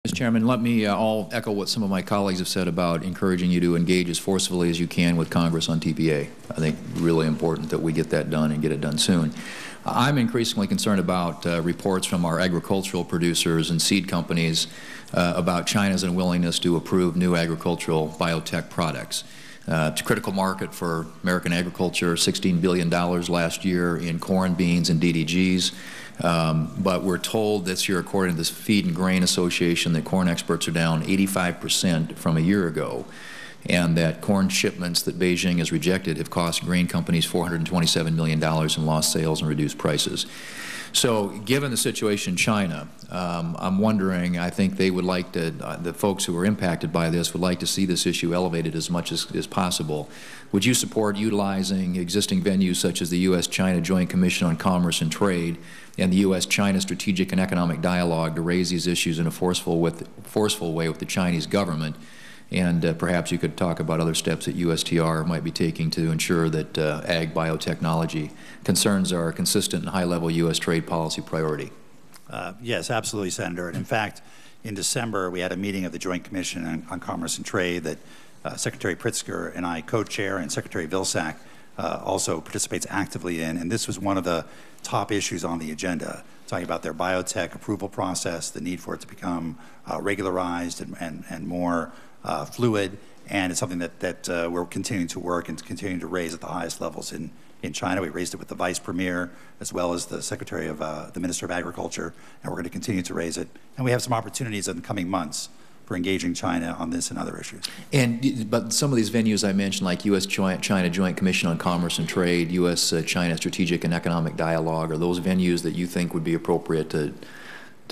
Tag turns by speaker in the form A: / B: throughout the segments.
A: Mr. Chairman, let me all echo what some of my colleagues have said about encouraging you to engage as forcefully as you can with Congress on TPA. I think really important that we get that done and get it done soon. I'm increasingly concerned about reports from our agricultural producers and seed companies about China's unwillingness to approve new agricultural biotech products. It's a critical market for American agriculture, $16 billion last year in corn, beans, and DDGs. But we're told this year, according to the Feed and Grain Association, that corn exports are down 85% from a year ago, and that corn shipments that Beijing has rejected have cost grain companies $427 million in lost sales and reduced prices. So given the situation in China, I'm wondering, I think they would like to, the folks who are impacted by this would like to see this issue elevated as much as possible. Would you support utilizing existing venues such as the U.S.-China Joint Commission on Commerce and Trade and the U.S.-China Strategic and Economic Dialogue to raise these issues in a forceful way with the Chinese government? And perhaps you could talk about other steps that USTR might be taking to ensure that ag biotechnology concerns are a consistent and high-level U.S. trade policy priority.
B: Yes, absolutely, Senator. And in fact, in December, we had a meeting of the Joint Commission on Commerce and Trade that Secretary Pritzker and I co-chair, and Secretary Vilsack also participates actively in. And this was one of the top issues on the agenda, talking about their biotech approval process, the need for it to become regularized and more fluid, and it's something that we're continuing to work and continuing to raise at the highest levels in China. We raised it with the Vice Premier as well as the Secretary of the Minister of Agriculture, and we're going to continue to raise it. And we have some opportunities in the coming months for engaging China on this and other issues.
A: But some of these venues I mentioned, like U.S.-China Joint Commission on Commerce and Trade, U.S.-China Strategic and Economic Dialogue, are those venues that you think would be appropriate to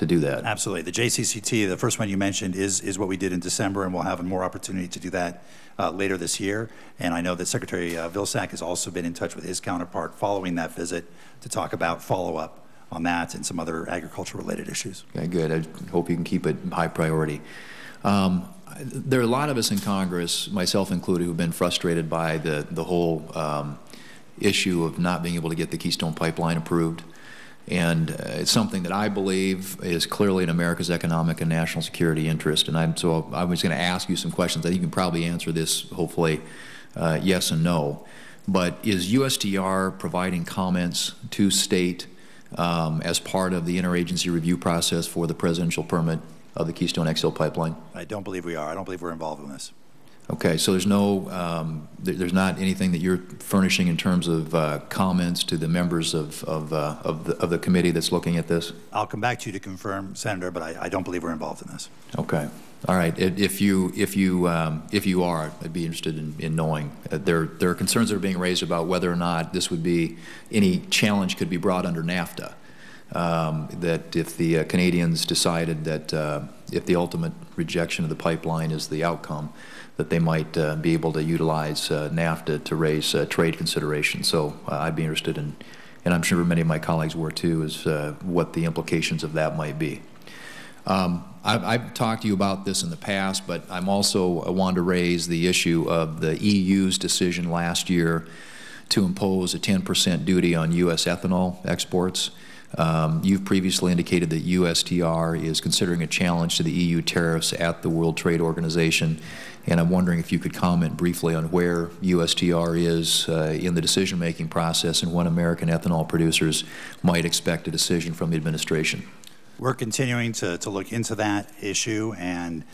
A: do that?
B: Absolutely. The JCCT, the first one you mentioned, is what we did in December, and we'll have more opportunity to do that later this year. And I know that Secretary Vilsack has also been in touch with his counterpart following that visit to talk about follow-up on that and some other agriculture-related issues.
A: Okay, good. I hope you can keep it high priority. There are a lot of us in Congress, myself included, who've been frustrated by the whole issue of not being able to get the Keystone Pipeline approved. And it's something that I believe is clearly in America's economic and national security interest. And so I was going to ask you some questions. I think you can probably answer this, hopefully, yes and no. But is USTR providing comments to State as part of the interagency review process for the presidential permit of the Keystone XL pipeline?
B: I don't believe we are. I don't believe we're involved in this.
A: Okay, so there's no, there's not anything that you're furnishing in terms of comments to the members of the committee that's looking at this?
B: I'll come back to you to confirm, Senator, but I don't believe we're involved in this.
A: Okay, all right. If you are, I'd be interested in knowing. There are concerns that are being raised about whether or not this would be any challenge could be brought under NAFTA. That if the Canadians decided that if the ultimate rejection of the pipeline is the outcome, that they might be able to utilize NAFTA to raise trade considerations. So I'd be interested in, and I'm sure many of my colleagues were too, is what the implications of that might be. I've talked to you about this in the past, but I'm also want to raise the issue of the EU's decision last year to impose a 10% duty on U.S. ethanol exports. You've previously indicated that USTR is considering a challenge to the EU tariffs at the World Trade Organization, and I'm wondering if you could comment briefly on where USTR is in the decision-making process and when American ethanol producers might expect a decision from the administration.
B: We're continuing to look into that issue and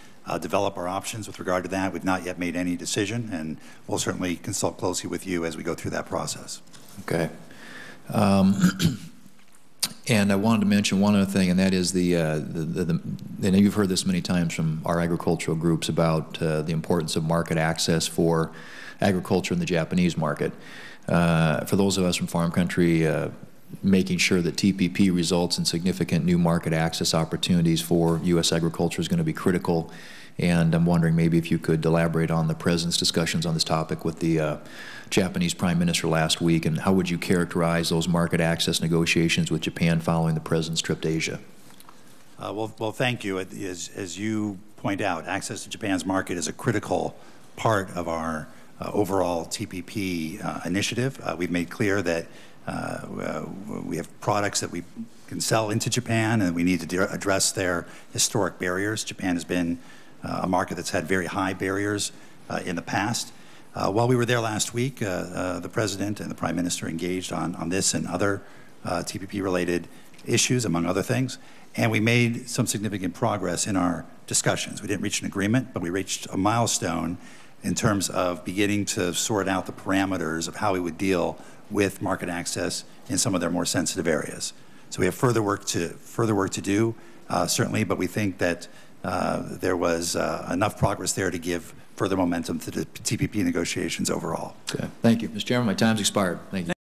B: develop our options with regard to that. We've not yet made any decision, and we'll certainly consult closely with you as we go through that process.
A: Okay. And I wanted to mention one other thing, and that is and you've heard this many times from our agricultural groups about the importance of market access for agriculture in the Japanese market. For those of us from farm country, making sure that TPP results in significant new market access opportunities for U.S. agriculture is going to be critical. And I'm wondering maybe if you could elaborate on the President's discussions on this topic with the Japanese Prime Minister last week, and how would you characterize those market access negotiations with Japan following the President's trip to Asia?
B: Well, thank you. As you point out, access to Japan's market is a critical part of our overall TPP initiative. We've made clear that We have products that we can sell into Japan, and we need to address their historic barriers. Japan has been a market that's had very high barriers in the past. While we were there last week, the President and the Prime Minister engaged on this and other TPP-related issues, among other things, and we made some significant progress in our discussions. We didn't reach an agreement, but we reached a milestone in terms of beginning to sort out the parameters of how we would deal with market access in some of their more sensitive areas. So we have further work to do, certainly, but we think that there was enough progress there to give further momentum to the TPP negotiations overall.
A: Okay. Thank you. Mr. Chairman, my time's expired. Thank you.